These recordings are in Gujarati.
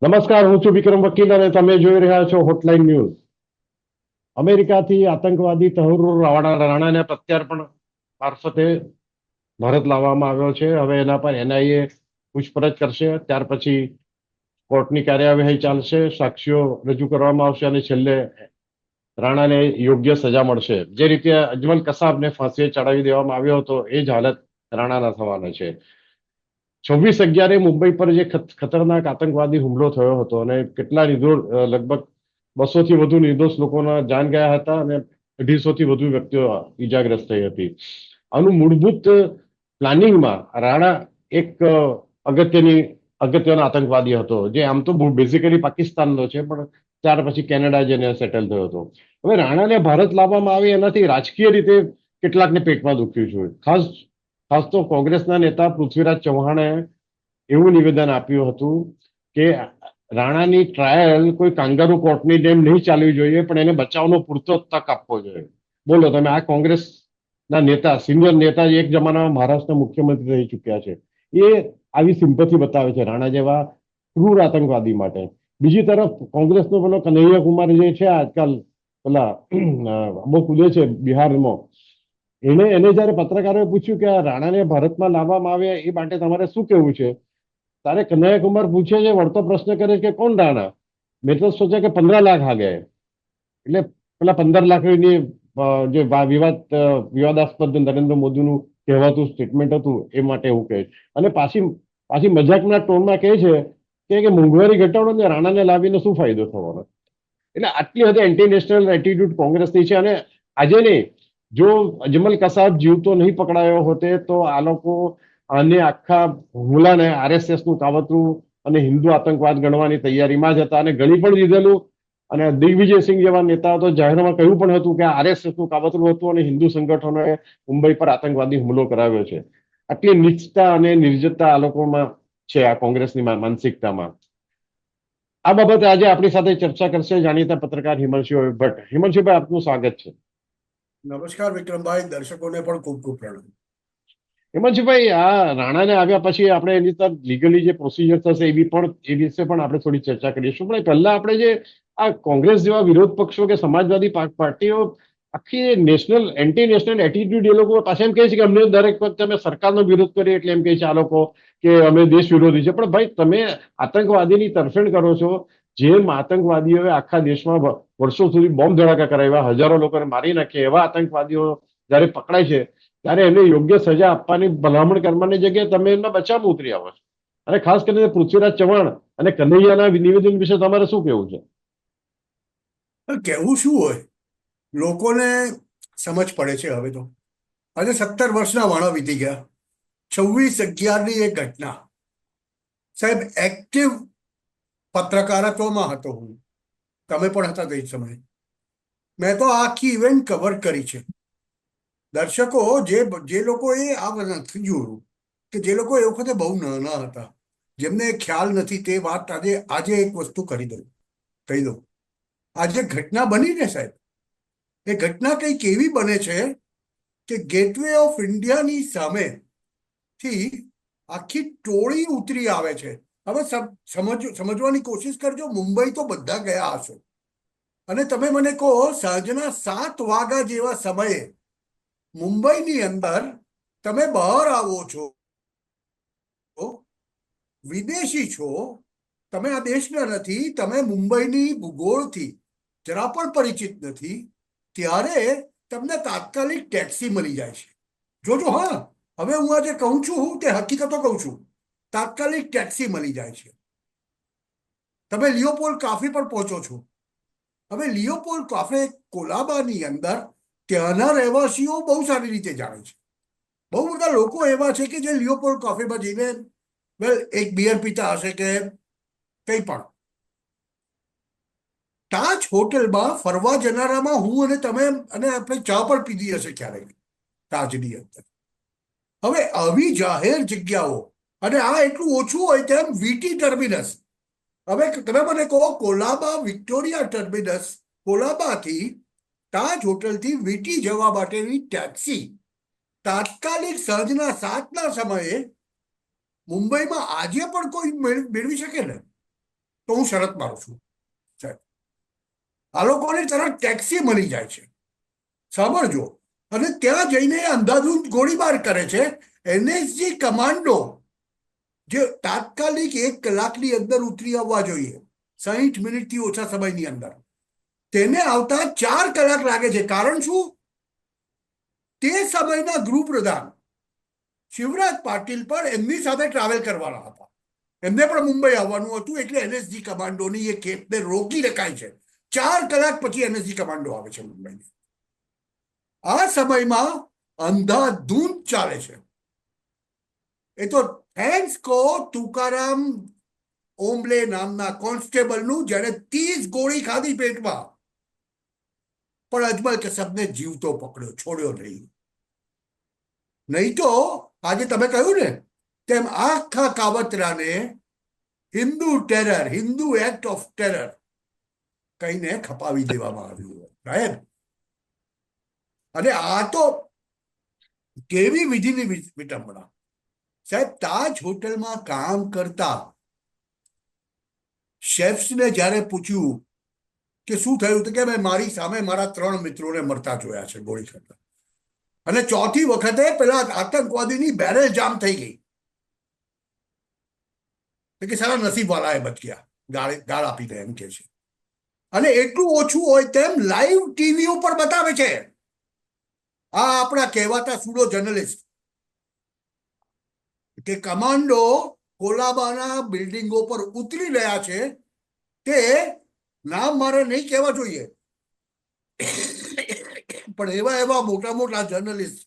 નમસ્કાર, હું છું વિક્રમ વકીલ અને તમે જોઈ રહ્યા છો હોટલાઇન ન્યૂઝ. અમેરિકાથી આતંકવાદી તહરુર રાણાને પ્રત્યાર્પણ મારફતે ભારત લાવવામાં આવ્યો છે. હવે એના પર એનઆઈએ પૂછપરછ કરશે, ત્યાર પછી કોર્ટની કાર્યવાહી ચાલશે, સાક્ષીઓ રજૂ કરવામાં આવશે અને છેલ્લે રાણાને યોગ્ય સજા મળશે. જે રીતે અજમલ કસાબને ફાંસીએ ચડાવી દેવામાં આવ્યો હતો એ જ હાલત રાણાના થવાના છે. 26/11 મુંબઈ પર જે ખતરનાક આતંકવાદી હુમલો થયો હતો અને કેટલા લગભગ 200 થી વધુ નિર્દોષ લોકોના જાન ગયા હતા અને 250 થી વધુ વ્યક્તિઓ ઈજાગ્રસ્ત થઈ હતી. આનું મૂળભૂત પ્લાનિંગમાં રાણા એક અગત્યનો આતંકવાદી હતો, જે આમ તો બેઝિકલી પાકિસ્તાનનો છે, પણ ત્યાર પછી કેનેડા જઈને સેટલ થયો હતો. હવે રાણાને ભારત લાવવામાં આવે એનાથી રાજકીય રીતે કેટલાકને પેટમાં દુખ્યું છે. ખાસ તો કોંગ્રેસના નેતા પૃથ્વીરાજ ચૌહાણે એવું નિવેદન આપ્યું હતું કે રાણાની ટ્રાયલ કોઈ કાંગારૂ કોર્ટની જેમ નહીં ચાલવી જોઈએ, પણ એને બચાવનો પૂરતો તક આપવો જોઈએ. બોલો તમે, આ કોંગ્રેસના નેતા, સિનિયર નેતા, એક જમાનામાં મહારાષ્ટ્રના મુખ્યમંત્રી રહી ચુક્યા છે, એ આવી સિમ્પથી બતાવે છે રાણા જેવા ક્રૂર આતંકવાદી માટે. બીજી તરફ કોંગ્રેસનો પેલો કન્હૈયા કુમાર જે છે, આજકાલ પેલા બહુ કુદે છે બિહારમાં, એને જયારે પત્રકારોએ પૂછ્યું કે આ રાણાને ભારતમાં લાવવામાં આવે એ માટે તમારે શું કેવું છે, તારે કનૈયા કુમાર પૂછે છે, વળતો પ્રશ્ન કરે કે કોણ રાણા? મેં તો સોચ્યા કે 15 લાખ આ ગયા. એટલે પેલા 15 લાખની જે વિવાદાસ્પદ નરેન્દ્ર મોદીનું કહેવાતું સ્ટેટમેન્ટ હતું એ માટે એવું કહે છે. અને પાછી મજાકના ટોનમાં કહે છે કે મોંઘવારી ઘટાડો ને રાણાને લાવીને શું ફાયદો થવાનો. એટલે આટલી હદે એન્ટી નેશનલ એટીટ્યુડ કોંગ્રેસની છે. અને આજે નહીં, જો અજમલ કસાબ જીવતો નહીં પકડાયો હોતે તો આ લોકો આને આખા હુમલાને આરએસએસ નું કાવતરું અને હિન્દુ આતંકવાદ ગણવાની તૈયારીમાં જ હતા અને ગણી પણ દીધેલું. અને દિગ્વિજયસિંહ જેવા નેતાઓ તો જાહેરમાં કહ્યું પણ હતું કે આરએસએસ નું કાવતરું હતું અને હિન્દુ સંગઠનોએ મુંબઈ પર આતંકવાદી હુમલો કરાવ્યો છે. આટલી નીચતા અને નિર્જરતા આ લોકોમાં છે, આ કોંગ્રેસની માનસિકતામાં. આ બાબતે આજે આપણી સાથે ચર્ચા કરશે જાણીતા પત્રકાર હિમાંશુભાઈ ભટ્ટ. હિમાંશુભાઈ, આપનું સ્વાગત છે. નમસ્કાર વિક્રમભાઈ, દર્શકોને પણ ખૂબ ખૂબ પ્રણામ. હિમાંશુભાઈ, આ રાણાને આવ્યા પછી આપણે એની તરફ લીગલી જે પ્રોસિજર થશે એ વિશે પણ આપણે થોડી ચર્ચા કરીશું. પણ પહેલા આપણે જે આ કોંગ્રેસ જેવા વિરોધ પક્ષો કે સમાજવાદી પાર્ટીઓ આખી નેશનલ એન્ટી નેશનલ એટીટ્યુડ એ લોકો પાછા એમ કહે છે કે અમને દરેક વખતે અમે સરકારનો વિરોધ કરીએ એટલે એમ કહે છે આ લોકો કે અમે દેશ વિરોધી છે. પણ ભાઈ, તમે આતંકવાદીની તરફેણ કરો છો. જેમ આતંકવાદીઓએ આખા દેશમાં વર્ષો સુધી બોમ્બ ધડાકા કરાવ્યા, હજારો લોકોને મારી નાખ્યા, એવા આતંકવાદીઓ જયારે પકડાય છે ત્યારે એને યોગ્ય સજા આપવાની ભલામણ કરવાની જગ્યાએ તમે એમના બચાવમાં ઉતરી આવો છો. અને ખાસ કરીને પૃથ્વીરાજ ચૌહાણ અને કન્હૈયાના નિવેદન વિશે તમારે શું કેવું છે? કહેવું શું હોય, લોકોને સમજ પડે છે હવે તો. આજે 17 વર્ષના વાણા વીતી ગયા. 26/11ની એક ઘટના, સાહેબ, એક્ટિવ પત્રકારત્વમાં હતો હું, તમે પણ હતા તે સમયે. મેં તો આખી ઇવેન્ટ કવર કરી છે. દર્શકો જે લોકોએ આ નથી જોયું, કે જે લોકો એ વખતે બહુ નાના હતા, જેમને ખ્યાલ નથી, તે વાત આજે એક વસ્તુ કહી દઉં. આજે ઘટના બની ને સાહેબ, એ ઘટના કંઈક એવી બને છે કે ગેટવે ઓફ ઇન્ડિયાની સામેથી આખી ટોળી ઉતરી આવે છે. હવે સમજવાની કોશિશ કરજો. મુંબઈ તો બધા ગયા હશો, અને તમે મને કહો, સાંજના 7 વાગ્યા જેવા સમયે મુંબઈની અંદર તમે બહાર આવો છો, વિદેશી છો, તમે આ દેશના નથી, તમે મુંબઈની ભૂગોળથી જરા પણ પરિચિત નથી, ત્યારે તમને તાત્કાલિક ટેક્સી મળી જાય છે. જોજો, હા, હવે હું આજે કહું છું, હું તે હકીકતો કહું છું. તાત્કાલિક ટેક્સી મળી જાય છે. તમે લિયોપોલ્ડ કાફે પર પહોંચો છો. હવે લિયોપોલ્ડ કાફે કોલાબાની અંદર ત્યાંના રહેવાસીઓ બહુ સારી રીતે જાણે છે. બહુ બધા લોકો એવા છે કે જે લિયોપોલ્ડ કાફેમાં જઈને એક બિયર પીતા હશે કે કંઈ પણ. તાજ હોટેલમાં ફરવા જનારામાં હું અને તમે અને આપણે ચા પણ પીધી હશે ક્યારેક તાજની અંદર. હવે આવી જાહેર જગ્યાઓ, અને આ એટલું ઓછું હોય તેમ વીટી ટર્મિનસ. હવે તમે મને કહો, કોલાબા વિક્ટોરિયા ટર્મિનસ, કોલાબાથી તાજ હોટલથી વીટી જવા માટેની ટેક્સી તાત્કાલિક સાંજના 7ના સમયે મુંબઈમાં આજે પણ કોઈ મેળવી શકે ને? તો હું શરત મારું છું સાહેબ, આ લોકોને તરત ટેક્સી મળી જાય છે, સાંભળજો, અને ત્યાં જઈને અંધાધૂંધ ગોળીબાર કરે છે. એનએસજી કમાન્ડો જે તાત્કાલિક 1 કલાકની અંદર ઉતરી આવવા જોઈએ, 60 મિનિટથી ઓછા સમયની અંદર, તેને આવતા 4 કલાક લાગે છે. કારણ શું? તે સમયના ગૃહપ્રધાન શિવરાજ પાટીલ પણ એમની સાથે ટ્રાવેલ કરવાના હતા, એમને પણ મુંબઈ આવવાનું હતું, એટલે એનએસજી કમાન્ડોની એ કેપને રોકી રખાય છે. 4 કલાક પછી એનએસજી કમાન્ડો આવે છે મુંબઈ. આ સમયમાં અંધાધૂંધ ચાલે છે. એ તો થેન્ક્સ કો તુકારામ ઓમ્બલે નામના કોન્સ્ટેબલનું, જેને 30 ગોળી ખાધી પેટમાં, પણ અજમલ કસબને જીવતો પકડ્યો, છોડ્યો નહીં. નહીં તો આજે તમે કહ્યું ને તેમ આખા કાવતરાને Hindu terror, Hindu act of terror કહીને ખપાવી દેવામાં આવ્યું સાહેબ. અને આ તો કેવી વિધિની વિટંબણા સાહેબ. તાજ હોટલમાં કામ કરતા શેફ્સને જ્યારે પૂછ્યું કે શું થયું, તો કે મેં મારી સામે મારા 3 મિત્રોને મરતા જોયા છે ગોળી ખાતા, અને ચોથી વખતે પેલા આતંકવાદીની બેરેલ જામ થઈ ગઈ, કે સારા નસીબ વાળા એ બચગ્યા, ગાળ આપીને, એમ કે છે. અને એટલું ઓછું હોય તેમ લાઈવ ટીવી ઉપર બતાવે છે આ આપણા કહેવાતા સુડો જર્નલિસ્ટ કે કમાન્ડો કોલાબાના બિલ્ડિંગો પર ઉતરી રહ્યા છે. તે નામ મારે નહીં કહેવા જોઈએ, પણ એવા એવા મોટા મોટા જર્નલિસ્ટ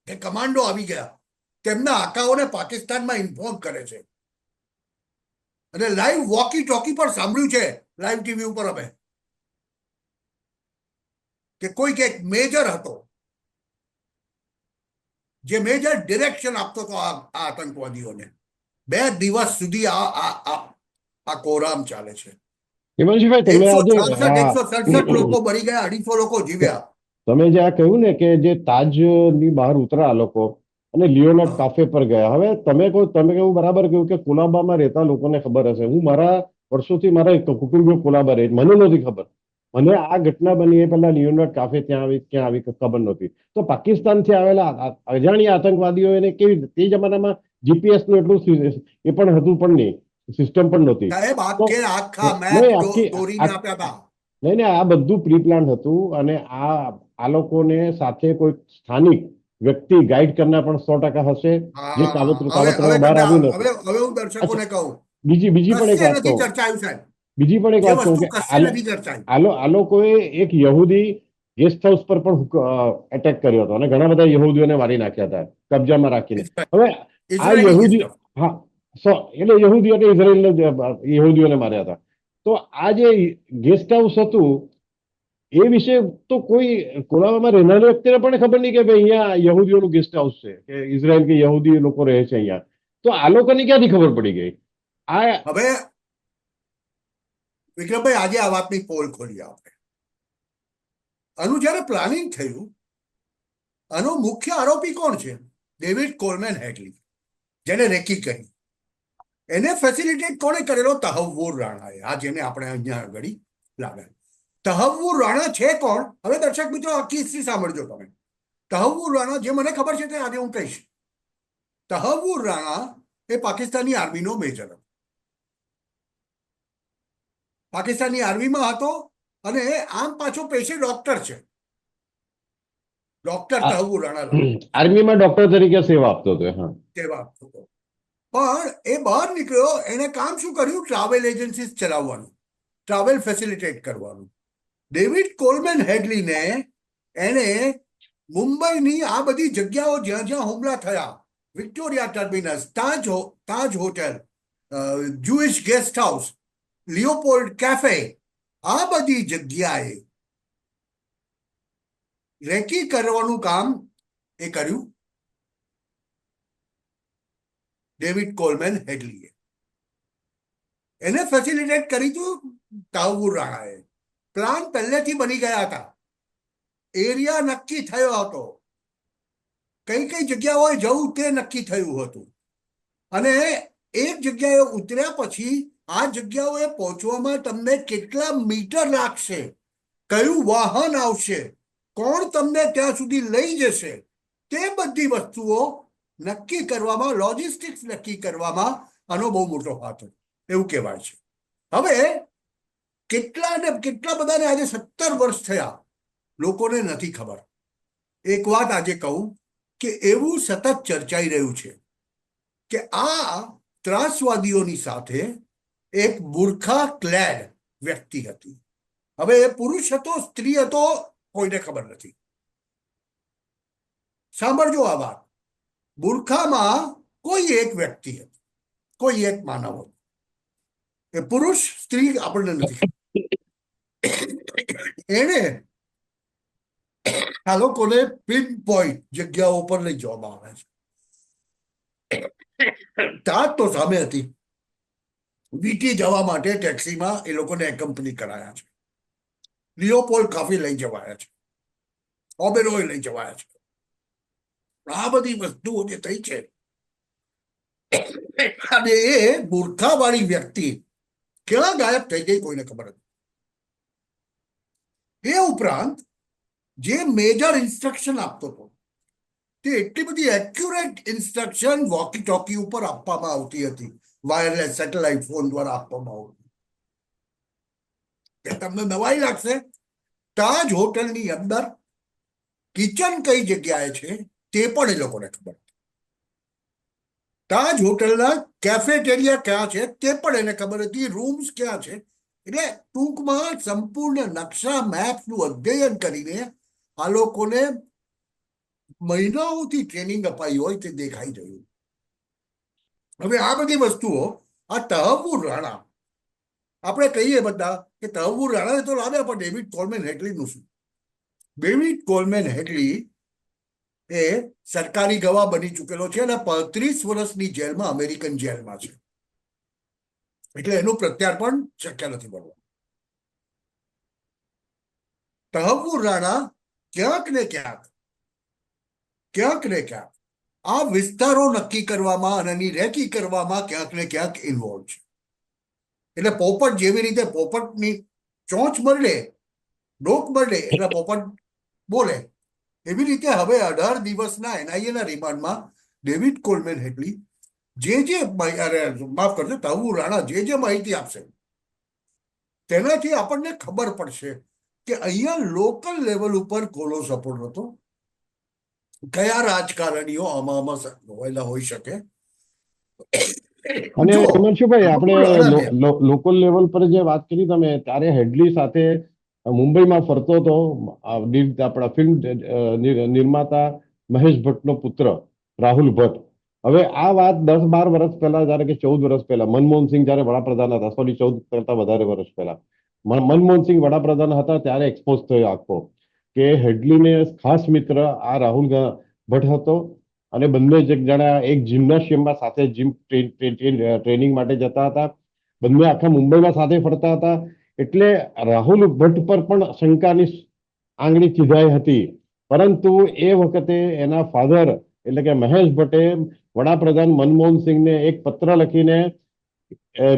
કે કમાન્ડો આવી ગયા, તેમના આકાઓને પાકિસ્તાનમાં ઇન્ફોર્મ કરે છે. અને લાઈવ વોકી ટોકી પર સાંભળ્યું છે, લાઈવ ટીવી ઉપર અમે, કે કોઈક એક મેજર હતો જે મેજર ડિરેક્શન આપતો હતો આ આતંકવાદીઓને. 2 દિવસ સુધી આ કોરામ ચાલે છે. હિમાંશુભાઈ, તમે આજે 166 લોકો મરી ગયા, 250 લોકો જીવ્યા. તમે જે આ કહ્યું ને કે જે તાજની બહાર ઉતરા લોકો અને લિયોનાર્ડ કાફે પર ગયા, હવે તમે કહ્યું બરાબર કહ્યું કે કોલાબામાં રહેતા લોકોને ખબર હશે. હું મારા વર્ષોથી મારા કુટુંબીઓ કોલાબા રહે, મને નહોતી ખબર. મને આ ઘટના બની એ પહેલા લિયોનાર્ડ કાફે ક્યાં આવી ખબર નહોતી. તો પાકિસ્તાનથી આવેલા અજાણ્યા આતંકવાદીઓ એને કેવી, તે જમાનામાં જીપીએસ નું એટલું એ પણ હતું પણ નહીં, સિસ્ટમ પણ નહોતી. સાહેબ આખા મેપ દોરીને આપ્યા હતા. નહીં, આ બધું પ્રી પ્લાન હતું. અને આ લોકોને સાથે કોઈ સ્થાનિક વ્યક્તિ ગાઈડ કરનાર પણ 100% હશે, જે કાવતરામાં બહાર આવ્યું નથી. હવે હું દર્શકોને કહું, બીજી પણ એક વાત કહું, બીજી પણ એક વાત કહું કે આ લોકોએ એક યહૂદી ગેસ્ટ હાઉસ પર પણ એટેક કર્યો હતો, અને ઘણા બધા યહૂદીઓને મારી નાખ્યા હતા કબજામાં રાખીને. હવે આ યહૂદી, હા, એટલે યહૂદી એટલે ઇઝરાયેલને યહૂદીઓને માર્યા હતા. તો આ જે ગેસ્ટ હાઉસ હતું એ વિશે તો કોઈ કોલાબામાં રહેનારી વ્યક્તિને પણ ખબર નહીં કે ભાઈ અહીંયા યહૂદીઓનું ગેસ્ટ હાઉસ છે, કે ઇઝરાયલ કે યહૂદી લોકો રહે છે અહીંયા. તો આ લોકોને ક્યાંથી ખબર પડી ગઈ? હવે વિક્રમભાઈ આજે આ વાતની પોલ ખોલી આપણે. આનું જયારે પ્લાનિંગ થયું, આનો મુખ્ય આરોપી કોણ છે? ડેવિડ કોલમેન હેડલી, જેને રેકી કહી. એને ફેસિલિટેટ કોણે કરેલો? તહવ્વુર રાણાએ. આ જેને આપણે અહીંયા આગળ લાગે. તહવ્વુર રાણા છે કોણ? હવે દર્શક મિત્રો આખી હિસ્ટ્રી સાંભળજો તમે. તહવ્વુર રાણા, જે મને ખબર છે તે આજે હું કહીશ. તહવ્વુર રાણા એ પાકિસ્તાની આર્મીનો મેજર હતો, પાકિસ્તાની આર્મીમાં હતો, અને આમ પાછો પેશે ડોક્ટર છે. ડોક્ટર તહવ્વુર રાણા આર્મીમાં ડોક્ટર તરીકે સેવા આપતો હતો. સેવા આપતો હતો. પણ એ બહાર નીકળ્યો, એને કામ શું કર્યું? ટ્રાવેલ એજન્સી ચલાવવાનું, ટ્રાવેલ ફેસિલિટેટ કરવાનું. ડેવિડ કોલમેન હેડલીને એને મુંબઈની આ બધી જગ્યાઓ જ્યાં જ્યાં હુમલા થયા, વિક્ટોરિયા ટર્મિનસ, તાજ હોટેલ, જુઇશ ગેસ્ટ હાઉસ, લિયોપોલ્ડ કેફે, આ બધી જગ્યાએ રેકી કરવાનું કામ એ કર્યું ડેવિડ કોલમેન હેડલીએ. એને ફેસિલિટેટ કરી હતું તહવ્વુર રાણાએ. પ્લાન પહેલેથી બની ગયા હતા, એરિયા નક્કી થયો હતો, કઈ કઈ જગ્યાઓએ જવું તે નક્કી થયું હતું. અને એક જગ્યાએ ઉતર્યા પછી આ જગ્યાઓએ પહોંચવામાં તમને કેટલા મીટર લાગશે, કયું વાહન આવશે, કોણ તમને ત્યાં સુધી લઈ જશે, તે બધી વસ્તુઓ નક્કી કરવામાં, લોજિસ્ટિક્સ નક્કી કરવામાં આનો બહુ મોટો હાથ હતો એવું કહેવાય છે. હવે કેટલા બધાને આજે 17 વર્ષ થયા, લોકોને નથી ખબર. એક વાત આજે કહું કે એવું સતત ચર્ચાઈ રહ્યું છે કે આ ત્રાસવાદીઓની સાથે એક બુરખા ક્લેડ વ્યક્તિ હતી. હવે એ પુરુષ હતો, સ્ત્રી હતો, કોઈને ખબર નથી. સાંભળજો આ વાત. બુરખામાં કોઈ એક વ્યક્તિ હતી, કોઈ એક માનવ હતો. એ પુરુષ સ્ત્રી આપણને નથી ખબર. એને આ લોકોને પિન પોઈન્ટ જગ્યાઓ પર લઈ જવામાં આવે છે. ત્યાં તો સામે હતી. વીટી જવા માટે ટેક્સીમાં એ લોકોને કંપની કરાયા છે. લિયોપોલ કાફી લઈ જવાયા છે, ઓબેરોય લઈ જવાયા છે. આ બધી વસ્તુઓ જે થઈ છે, અને એ બુરખાવાળી વ્યક્તિ ક્યાં ગાયબ થઈ ગઈ કોઈને ખબર નથી. એ ઉપરાંત જે મેજર ઇન્સ્ટ્રક્શન આપતો હતો તે એટલી બધી એક્યુરેટ ઇન્સ્ટ્રક્શન વોકી ટોકી ઉપર આપવામાં આવતી હતી, વાયરલેસ સેટેલાઇટ ફોન દ્વારા આપવામાં આવતી. તમને નવાઈ લાગશે, તાજ હોટલની અંદર કિચન કઈ જગ્યાએ છે તે પણ એ લોકોને ખબર. તાજ હોટલના કેફેટેરિયા ક્યાં છે તે પણ એને ખબર હતી, રૂમ્સ ક્યાં છે. એટલે ટૂંકમાં સંપૂર્ણ નકશા મેપનું અધ્યયન કરીને આ લોકોને મહિનાઓથી ટ્રેનિંગ અપાઈ હોય તે દેખાઈ રહ્યું. હવે આ બધી વસ્તુઓ, આ તહવ્વુર રાણા, આપણે કહીએ બધા કે તહવ્વુર રાણાને તો લાગે, પણ ડેવિડ કોલમેન હેડલીનું શું? ડેવિડ કોલમેન હેડલી એ સરકારી ગવાહ બની ચૂકેલો છે અને 35 વર્ષની જેલમાં, અમેરિકન જેલમાં છે. એટલે એનું પ્રત્યાર્પણ શક્ય નથી બનવાનું. તહવ્વુર રાણા ક્યાંક ને ક્યાંક આ વિસ્તારો નક્કી કરવામાં અને એની રેકી કરવામાં ક્યાંક ને ક્યાંક ઇન્વોલ્વ છે. એટલે પોપટ જેવી રીતે પોપટની ચોંચ મળે, ડોક મળે એટલે પોપટ બોલે, એવી રીતે હવે 18 દિવસના એનઆઈએ રિમાન્ડમાં ડેવિડ કોલમેન હેડલી માફ કરજો, તહવ્વુર રાણા જે માહિતી આપશે તેનાથી આપણને ખબર પડશે કે અહીંયા લોકલ લેવલ ઉપર કોનો સપોર્ટ હતો, કયા રાજકારણીઓ આમાં જોવાયેલા હોઈ શકે. અને જો હિમાંશુભાઈ, આપણે તહવ્વુર રાણાને લોકલ લેવલ પર જે વાત કરી તમે, ત્યારે હેડલી સાથે મુંબઈમાં ફરતો હતો આપણા ફિલ્મ નિર્માતા મહેશ ભટ્ટનો પુત્ર રાહુલ ભટ્ટ. હવે આ વાત 10-12 વર્ષ પહેલા, જયારે કે 14 વર્ષ પહેલા, મનમોહનસિંહ જયારે વડાપ્રધાન હતા, સોરી 14 કરતા વધારે વર્ષ પહેલા મનમોહનસિંહ વડાપ્રધાન હતા, ત્યારે એક્સપોઝ થયો આખો કે હેડલીને ખાસ મિત્ર આ રાહુલ ભટ્ટ હતો. અને બંને જણા એક જિમ્નાશિયમમાં સાથે જીમ ટ્રેનિંગ માટે જતા હતા. બંને આખા મુંબઈમાં સાથે ફરતા હતા. એટલે રાહુલ ભટ્ટ પર પણ શંકાની આંગળી ચીધાઈ હતી. પરંતુ એ વખતે એના ફાધર એટલે કે મહેશ ભટ્ટે વડાપ્રધાન મનમોહનસિંહને એક પત્ર લખીને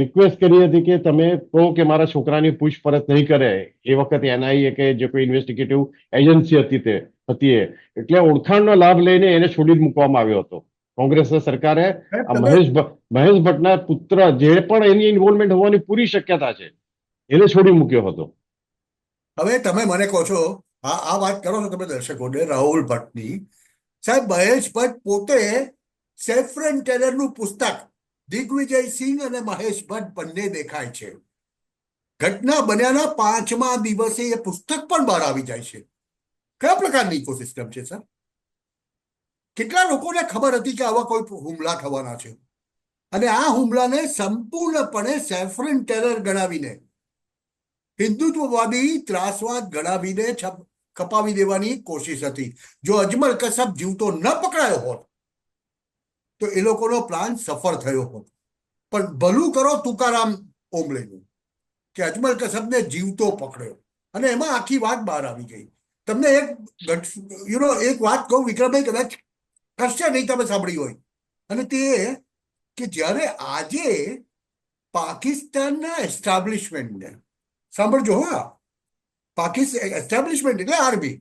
રિક્વેસ્ટ કરી હતી કે તમે કહો કે મારા છોકરાની પૂછપરછ નહીં કરે. એ વખતે એનઆઈએ કે જે કોઈ ઇન્વેસ્ટિગેટિવ એજન્સી હતી તે હતી એ, એટલે ઓળખાણનો લાભ લઈને એને છોડી મૂકવામાં આવ્યો હતો. કોંગ્રેસ સરકારે આ તમે મહેશ ભટ્ટના પુત્ર, જે પણ એની ઇન્વોલ્વમેન્ટ હોવાની પૂરી શક્યતા છે, એને છોડી મૂક્યો હતો. હવે તમે મને કહો છો, આ વાત કરો છો તમે દર્શકોને રાહુલ ભટ્ટની. સાહેબ, મહેશ ભટ્ટ પોતે સેફરન ટેલરનું પુસ્તક, દિગ્વિજયસિંહ અને મહેશ ભટ્ટ બંને દેખાય છે. ઘટના બન્યાના 5મા દિવસે એ પુસ્તક પણ બહાર આવી જાય છે. કયા પ્રકારની ઇકોસિસ્ટમ છે સર? કેટલા લોકોને ખબર હતી કે આવા કોઈ હુમલા થવાના છે, અને આ હુમલાને સંપૂર્ણપણે સેફરન ટેરર ગણાવીને, હિન્દુત્વવાદી ત્રાસવાદ ગણાવીને કપાવી દેવાની કોશિશ હતી. જો અજમલ કસબ જીવતો ન પકડાયો હોત તો એ લોકોનો પ્લાન સફળ થયો હોત. પણ ભલું કરો તુકારામ ઓમલેનું કે અજમલ કસબને જીવતો પકડ્યો, અને એમાં આખી વાત બહાર આવી ગઈ. તમને એક વાત કહું, વિક્રમભાઈ કદાચ કરશે નહીં, તમે સાંભળી હોય, અને તે કે જ્યારે આજે પાકિસ્તાનના એસ્ટાબ્લિશમેન્ટને, સાંભળજો હા, પાકિસ્તાન એસ્ટાબ્લિશમેન્ટ એટલે આર્મી,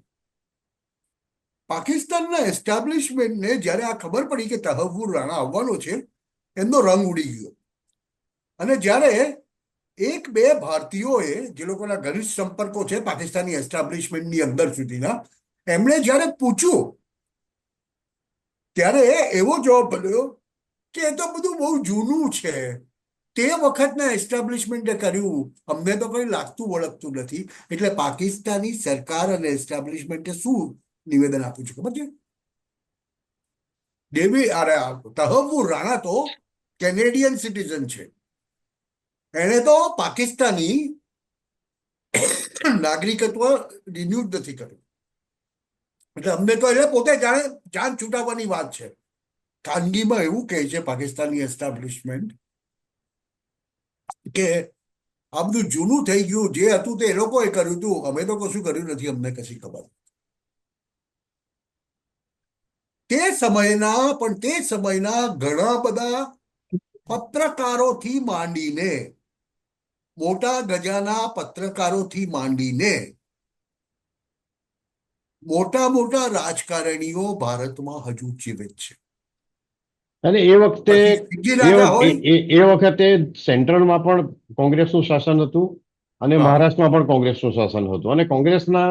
પાકિસ્તાનના એસ્ટાબ્લિશમેન્ટને જ્યારે આ ખબર પડી કે તહવ્વુર રાણા આવવાનો છે, એમનો રંગ ઉડી ગયો. અને જ્યારે એક બે ભારતીયોએ, જે લોકોના ઘનિષ્ઠ સંપર્કો છે પાકિસ્તાની એસ્ટાબ્લિશમેન્ટની અંદર સુધીના, એમણે જ્યારે પૂછ્યું ત્યારે એવો જવાબ મળ્યો કે એ તો બધું બહુ જૂનું છે, તે વખતના એસ્ટાબ્લિશમેન્ટે કર્યું, અમને તો કંઈ લાગતું વળગતું નથી. એટલે પાકિસ્તાની સરકાર અને એસ્ટાબ્લિશમેન્ટે શું નિવેદન આપ્યું છે ખબર છે? તહવ્વુર રાણા તો કેનેડિયન સિટીઝન છે, એણે તો પાકિસ્તાની નાગરિકત્વ રિન્યુ નથી કર્યું. એટલે અમને તો એટલે પોતે જાણે જાન છૂટાવવાની વાત છે. ખાનગીમાં એવું કહે છે પાકિસ્તાની એસ્ટાબ્લિશમેન્ટ કે આ બધું જૂનું થઈ ગયું, જે હતું તે એ લોકોએ કર્યું હતું, અમે તો કશું કર્યું નથી, અમને કશી ખબર. તે સમયના ઘણા બધા પત્રકારોથી માંડીને, મોટા ગજાના પત્રકારોથી માંડીને મોટા મોટા રાજકારણીઓ ભારતમાં હજુ જીવિત છે. અને એ વખતે પછી સિંધી રાજા હોય, એ વખતે સેન્ટ્રલમાં પણ કોંગ્રેસનું શાસન હતું અને હા, મહારાષ્ટ્રમાં પણ કોંગ્રેસનું શાસન હતું. અને કોંગ્રેસના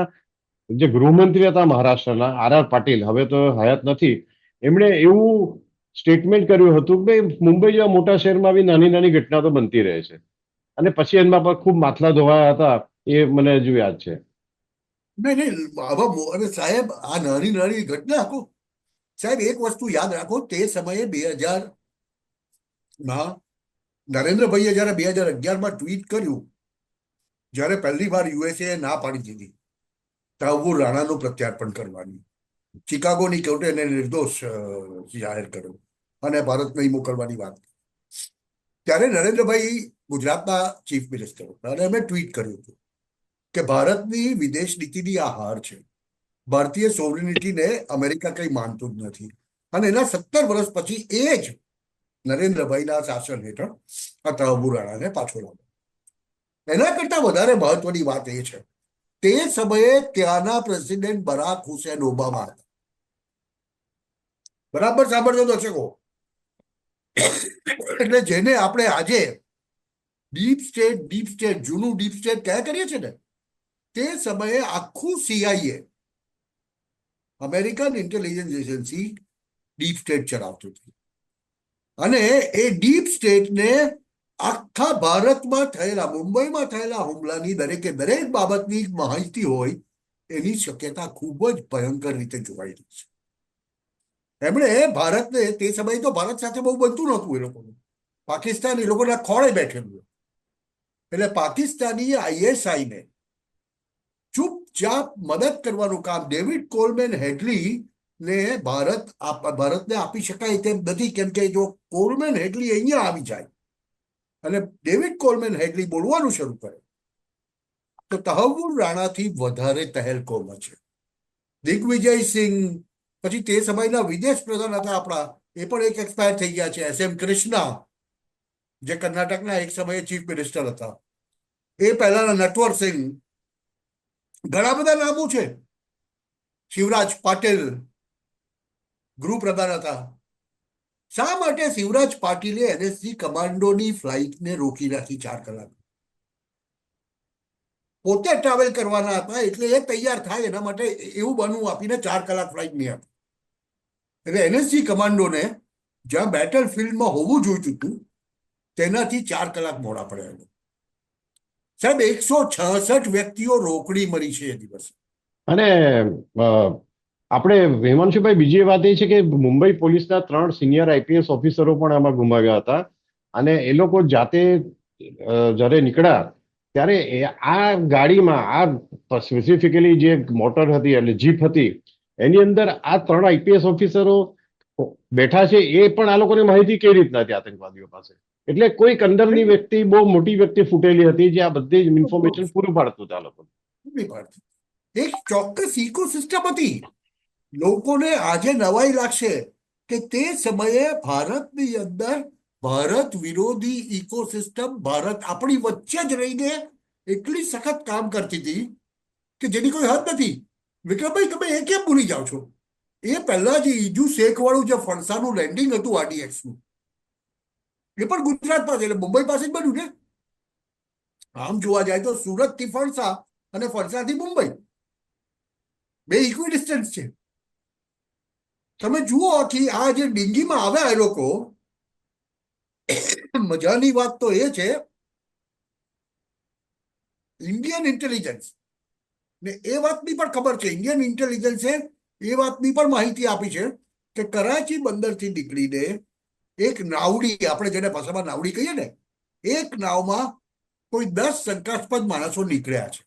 જે ગૃહમંત્રી હતા મહારાષ્ટ્રના, આર પાટીલ, હવે તો હયાત નથી, એમણે એવું સ્ટેટમેન્ટ કર્યું હતું કે મુંબઈ જેવા મોટા શહેરમાં આવી નાની નાની ઘટના તો બનતી રહે છે. અને પછી એમના પર ખૂબ માથલા ધોવાયા હતા, એ મને હજુ યાદ છે. નહીં નહીં, હવે સાહેબ આ નાની નાની ઘટના આખું, સાહેબ એક વસ્તુ યાદ રાખો, તે સમયે 2000માં નરેન્દ્રભાઈએ જયારે 2011માં ટ્વીટ કર્યું, જ્યારે પહેલી વાર યુએસએ ના પાડી દીધી તહવ્વુર રાણાનું પ્રત્યાર્પણ કરવાની, ચિકાગોની કોર્ટે એને નિર્દોષ જાહેર કર્યો અને ભારત નહીં મોકલવાની વાત, ત્યારે નરેન્દ્રભાઈ ગુજરાતના ચીફ મિનિસ્ટર હતા અને અમે ટ્વીટ કર્યું હતું કે ભારતની વિદેશ નીતિની આ હાર છે, ભારતીય સોવરિનિટીને અમેરિકા કંઈ માનતું જ નથી. અને એના 17 વર્ષ પછી એ જ નરેન્દ્રભાઈના શાસન હેઠળ આ તહવ્વુર રાણાને પાછો લાવ્યો. એના કરતા વધારે મહત્વની વાત એ છે, તે સમયે ત્યાંના પ્રેસિડેન્ટ બરાક હુસેન ઓબામા હતા. બરાબર સાંભળજો દર્શકો. એટલે જેને આપણે આજે ડીપ સ્ટેટ જૂનું ડીપ સ્ટેટ કયા કરીએ છીએ ને, તે સમયે આખું CIA, American intelligence agency, deep state ચલાવતું હતું. અને એ ડીપ સ્ટેટને આખા ભારતમાં થયેલા, મુંબઈમાં થયેલા હુમલાની દરેકે દરેક બાબતની માહિતી હોય, એની શક્યતા ખૂબ જ ભયંકર રીતે જોવાયેલી છે. એમણે ભારતને, તે સમયે તો ભારત સાથે બહુ બનતું નહોતું એ લોકોનું, પાકિસ્તાન એ લોકોના ખોળે બેઠેલું, એટલે પાકિસ્તાની આઈએસઆઈને ચૂપચાપ મદદ કરવાનું કામ ડેવિડ કોલમેન હેડલી ને ભારતને આપી શકાય તેમ નથી, કેમ કે જો કોલમેન હેડલી અહીંયા આવી જાય અને ડેવિડ કોલમેન હેડલી બોલવાનું શરૂ કરે તો તહવ્વુર રાણાથી વધારે તહેલકો મચે. દિગ્વિજય સિંહ, પછી તે સમયના વિદેશ પ્રધાન હતા આપણા, એ પણ એક એક્સપાયર થઈ ગયા છે, એસ એમ કૃષ્ણા, જે કર્ણાટકના એક સમયે ચીફ મિનિસ્ટર હતા, એ પહેલાના નટવરસિંહ, ઘણા બધા નામો છે. શિવરાજ પાટીલ ગૃહપ્રધાન હતા. શા માટે શિવરાજ પાટીલે એનએસજી કમાન્ડોની ફ્લાઇટને રોકી રાખી 4 કલાક? પોતે ટ્રાવેલ કરવાના હતા, એટલે એ તૈયાર થાય એના માટે એવું બનવું આપીને 4 કલાક ફ્લાઇટ નહીં આપી. એટલે એનએસજી કમાન્ડોને જ્યાં બેટલ ફિલ્ડમાં હોવું જોઈતું હતું તેનાથી 4 કલાક મોડા પડ્યા. સાહેબ 166 વ્યક્તિઓ રોકડી મરી છે એ દિવસે. અને આપણે હેમાંશુભાઈ, બીજી વાત એ છે કે મુંબઈ પોલીસના 3 સિનિયર આઈપીએસ ઓફિસરો પણ આમાં ગુમાવ્યા હતા. અને એ લોકો જાતે જ્યારે નીકળ્યા ત્યારે આ ગાડીમાં, આ સ્પેસિફિકલી જે મોટર હતી એટલે જીપ હતી, એની અંદર આ 3 આઈપીએસ ઓફિસરો બેઠા છે, એ પણ આ લોકોને માહિતી કેવી રીતના હતી આતંકવાદીઓ પાસે? એટલે કોઈક અંદરની વ્યક્તિ, બહુ મોટી વ્યક્તિ ફૂટેલી હતી, જે આ બધી જ ઇન્ફોર્મેશન પૂરું પાડતું હતા લોકો. એક ચોક્કસ ઇકોસિસ્ટમ હતી. લોકોને આજે નવાઈ લાગશે કે તે સમયે ભારતની અંદર ભારત વિરોધી ઇકોસિસ્ટમ ભારત આપણી વચ્ચે જ રહીને એટલી સખત કામ કરતી હતી કે જેની કોઈ હદ નથી. વિક્રમભાઈ, તમે એ કેમ ભૂલી જાઓ છો? એ પહેલા જે ઈજુ શેખ વાળું જે ફણસાનું લેન્ડિંગ હતું RDX નું, એ પણ ગુજરાત પાસે એટલે મુંબઈ પાસે જ બન્યું ને. આમ જોવા જાય તો સુરત થી ફણસા અને ફણસાથી મુંબઈ બે ઇક્વી ડિસ્ટન્સ છે. તમે જુઓ કે આ જે ડિંગીમાં આવ્યા એ લોકો, મજાની વાત તો એ છે ઇન્ડિયન ઇન્ટેલિજન્સ ને એ વાતની પણ ખબર છે, ઇન્ડિયન ઇન્ટેલિજન્સે એ વાતની પણ માહિતી આપી છે કે કરાચી બંદરથી નીકળીને એક નાવડી, આપણે જેને ભાષામાં નાવડી કહીએ ને, એક નાવમાં કોઈ 10 શંકાસ્પદ માણસો નીકળ્યા છે.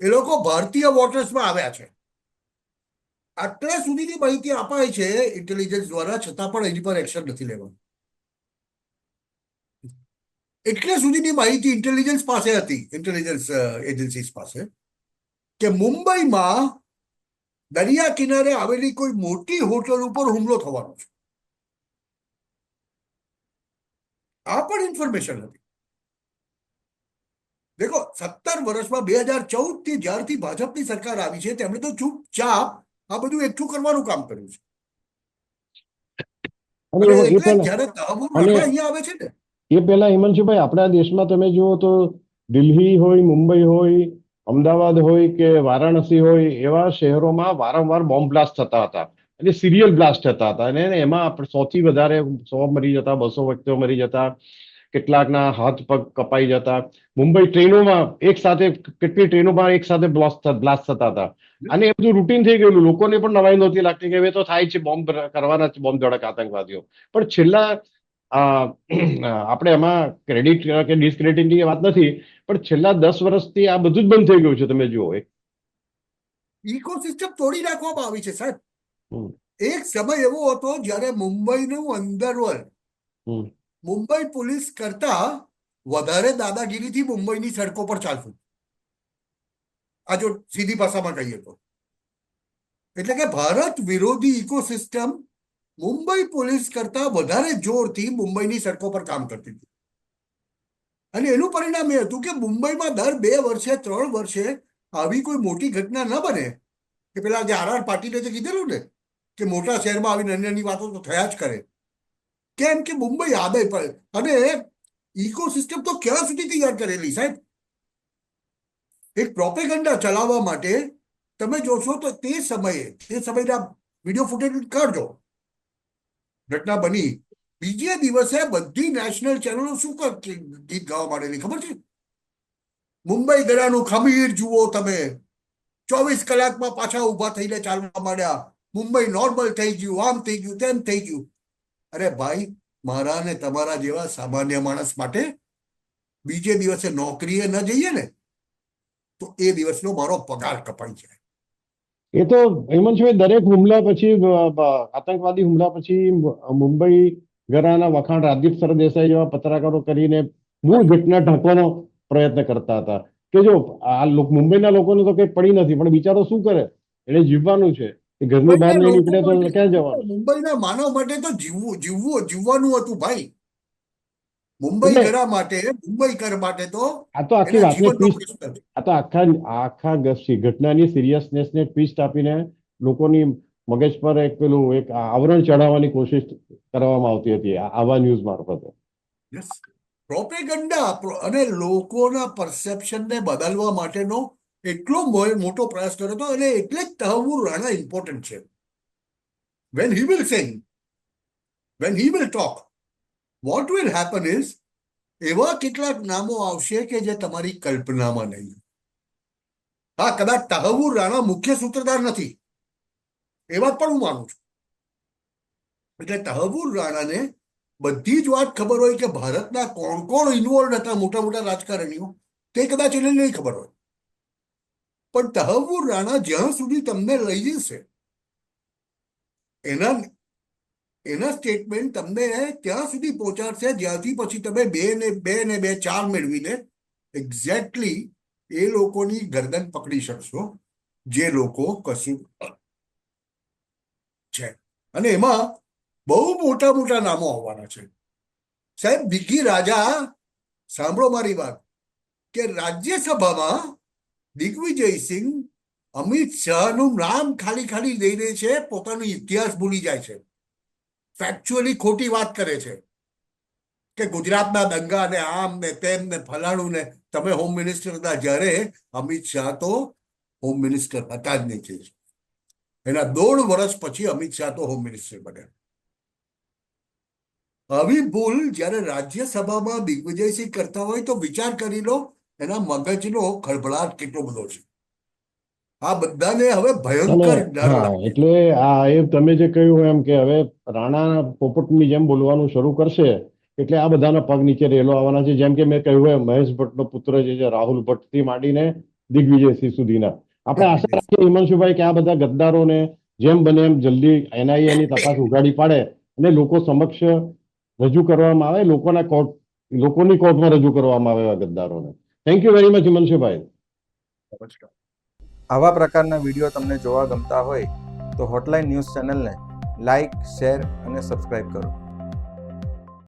એ લોકો ભારતીય વોટર્સમાં આવ્યા છે. આટલા સુધીની માહિતી અપાય છે ઇન્ટેલિજન્સ દ્વારા, છતાં પણ એની પર એક્શન નથી લેવાનું. એટલે સુધીની માહિતી ઇન્ટેલિજન્સ પાસે હતી, ઇન્ટેલિજન્સ એજન્સીસ પાસે, કે મુંબઈમાં દરિયા કિનારે આવેલી કોઈ મોટી હોટલ ઉપર હુમલો થવાનો છે. આ પણ ઇન્ફોર્મેશન હતી. દેખો, 17 વર્ષમાં 2014 થી જ્યારથી ભાજપની સરકાર આવી છે તેમણે તો ચૂપચાપ આ બધું એકઠું કરવાનું કામ કર્યું છે. અને અને એ એટલે પહેલા જયારે તહમુલ અને રાઠવા અહીંયા આવે છે ને, એ પહેલા હિમાંશુભાઈ, આપણા દેશમાં તમે જુઓ તો દિલ્હી હોય, મુંબઈ હોય, અમદાવાદ હોય કે વારાણસી હોય, એવા શહેરોમાં વારંવાર બોમ્બ બ્લાસ્ટ થતા હતા અને સિરિયલ બ્લાસ્ટ થતા હતા. અને એમાં સૌથી વધારે 100 મરી જતા, 200 વ્યક્તિઓ મરી જતા, કેટલાકના હાથ પગ કપાઈ જતા. મુંબઈ ટ્રેનોમાં એક સાથે, કેટલી ટ્રેનોમાં એક સાથે બ્લાસ્ટ થતા હતા. અને એ બધું રૂટીન થઈ ગયેલું. લોકોને પણ નવાઈ નહોતી લાગતી કે હવે તો થાય છે, બોમ્બ કરવાના જ, બોમ્બ ધડક આતંકવાદીઓ. પણ છેલ્લા આપણે એમાં ક્રેડિટ કે ડિસક્રેડિટની વાત નથી, પણ છેલ્લા 10 વર્ષથી આ બધું જ બંધ થઈ ગયું છે. તમે જુઓ, ઇકોસિસ્ટમ તોડી નાખવામાં આવી છે સાહેબ. હમ, એક સમય એવો હતો જ્યારે મુંબઈનું અંડરવર્લ્ડ હમ, મુંબઈ પોલીસ કરતા વધારે દાદાગીરીથી મુંબઈની સડકો પર ચાલતું. આ જો સીધી ભાષામાં કહીએ તો, એટલે કે ભારત વિરોધી ઇકોસિસ્ટમ મુંબઈ પોલીસ કરતા વધારે જોરથી મુંબઈની સડકો પર કામ કરતી હતી. અને એનું પરિણામ એ હતું કે મુંબઈમાં દર 2 વર્ષે 3 વર્ષે આવી કોઈ મોટી ઘટના ન બને. કે પેલા જે RR પાટીલે જે કીધેલું ને કે મોટા શહેરમાં આવી નાની નાની વાતો તો થયા જ કરે. કેમ કે મુંબઈ આદય પડે. અને ઇકોસિસ્ટમ તો ક્યાં સુધી તૈયાર કરેલી સાહેબ? એક પ્રોપેગન્ડા ચલાવવા માટે તમે જોશો તો તે સમયના વિડીયો ફૂટેજ કાઢજો. ઘટના બની બીજે દિવસે બધી નેશનલ ચેનલો શું ગીત ગાવા માંડેલી ખબર છે? મુંબઈ ગળાનું ખમીર જુઓ તમે, 24 કલાકમાં પાછા ઉભા થઈને ચાલવા માંડ્યા, મુંબઈ નોર્મલ થઈ ગયું, આમ થઈ ગયું, તેમ થઈ ગયું. અરે ભાઈ, મારા ને તમારા જેવા સામાન્ય માણસ માટે બીજે દિવસે નોકરીએ ન જઈએ ને તો એ દિવસનો મારો પગાર કપાઈ જાય. એ તો હિમાંશુભાઈ, દરેક હુમલા પછી, આતંકવાદી હુમલા પછી મુંબઈ ગરાના વખાણ રાજદીપ સરદેસાઈ જેવા પત્રકારો કરીને મૂળ ઘટના ઢાંકવાનો પ્રયત્ન કરતા હતા કે જો આ મુંબઈના લોકોને તો કઈ પડી નથી, પણ બિચારો શું કરે, એને જીવવાનું છે. એ ઘરની બહાર મુંબઈના નહીં લોકો નીકળે તો માટે, ક્યાં જવાનું? મુંબઈના માનવ માટે તો જીવવાનું હતું ભાઈ. મુંબઈ એટલે ગરા માટે, મુંબઈકર માટે તો આ તો આખી એના વાતને જીવનનો ટ્વિસ્ટ, પ્રશ્ન છે. આ તો આખા ઘટનાની સિરિયસનેસને ટ્વિસ્ટ આપીને લોકોની મગજ પર એક પેલું એક આવરણ ચડાવવાની કોશિશ કરવામાં આવતી હતી આવા ન્યૂઝ મારફતે. યસ, પ્રોપેગન્ડા અને લોકોના પરસેપ્શનને બદલવા માટેનો એટલો મોટો પ્રયાસ કર્યો હતો. અને એટલે જ તહવ્વુર રાણા ઇમ્પોર્ટન્ટ છે. when he will sing, when he will talk, what will happen is એવા કેટલાક નામો આવશે કે જે તમારી કલ્પનામાં નહીં. હા, કદાચ તહવ્વુર રાણા મુખ્ય સૂત્રધાર નથી, એ વાત પણ હું માનું છું. એટલે તહવ્વુર રાણાને બધી જ વાત ખબર હોય કે ભારતના કોણ કોણ ઇન્વોલ્વ હતા, મોટા મોટા રાજકારણીઓ, તે કદાચ એને નહીં ખબર હોય. પણ તહવ્વુર રાણા જ્યાં સુધી તમને લઈ જશે, એના સ્ટેટમેન્ટ તમને ત્યાં સુધી પહોંચાડશે જ્યાંથી પછી તમે 2 ને 2 4 મેળવીને એક્ઝેક્ટલી એ લોકોની ગરદન પકડી શકશો જે લોકો કશું છે. અને એમાં બહુ મોટા મોટા નામો આવવાના છે સાહેબ. દિગ્ગી રાજા, સાંભળો મારી વાત, કે રાજ્યસભામાં દિગ્વિજયસિંહ અમિત શાહનું નામ ખાલી ખાલી લઈને છે, પોતાનો ઇતિહાસ ભૂલી જાય છે, ફેક્ચ્યુઅલી ખોટી વાત કરે છે કે ગુજરાતના દંગા ને આમ ને તેમ ને ફલાણું ને. તમે હોમ મિનિસ્ટર હતા જ્યારે, અમિત શાહ તો હોમ મિનિસ્ટર હતા જ નહીં. એના 1.5 વર્ષ પછી અમિત શાહ તો હોમ મિનિસ્ટર બન્યા. આવી ભૂલ જ્યારે રાજ્યસભામાં દિગ્વિજયસિંહ કરતા હોય તો વિચાર કરી લો એના મગજનો ખળભળાટ કેટલો બધો છે. આ બધાને હવે અને ભયંકર ડર હા, લાગે. એટલે આ એ તમે જે કહ્યું એમ કે હવે રાણા પોપટની જેમ બોલવાનું શરૂ કરશે એટલે આ બધાના પગ નીચે રેલો આવવાના છે. જેમ કે મેં કહ્યું એમ મહેશ ભટ્ટનો પુત્ર જે છે રાહુલ ભટ્ટથી માંડીને દિગ્વિજયસિંહ સુધીના. આપણે આશા રાખીએ હિમાંશુભાઈ કે આ બધા ગદ્દારોને જેમ બને એમ જલ્દી NIA ની તપાસ ઉઘાડી પાડે અને લોકો સમક્ષ રજૂ કરવામાં આવે, લોકોની કોર્ટમાં રજૂ કરવામાં આવે એવા ગદ્દારોને. થેન્ક યુ વેરી મચ હિમાંશુભાઈ. નમસ્કાર. આવા પ્રકારના વિડીયો તમને જોવા ગમતા હોય તો હોટલાઇન ન્યૂઝ ચેનલને લાઇક, શેર અને સબસ્ક્રાઇબ કરો.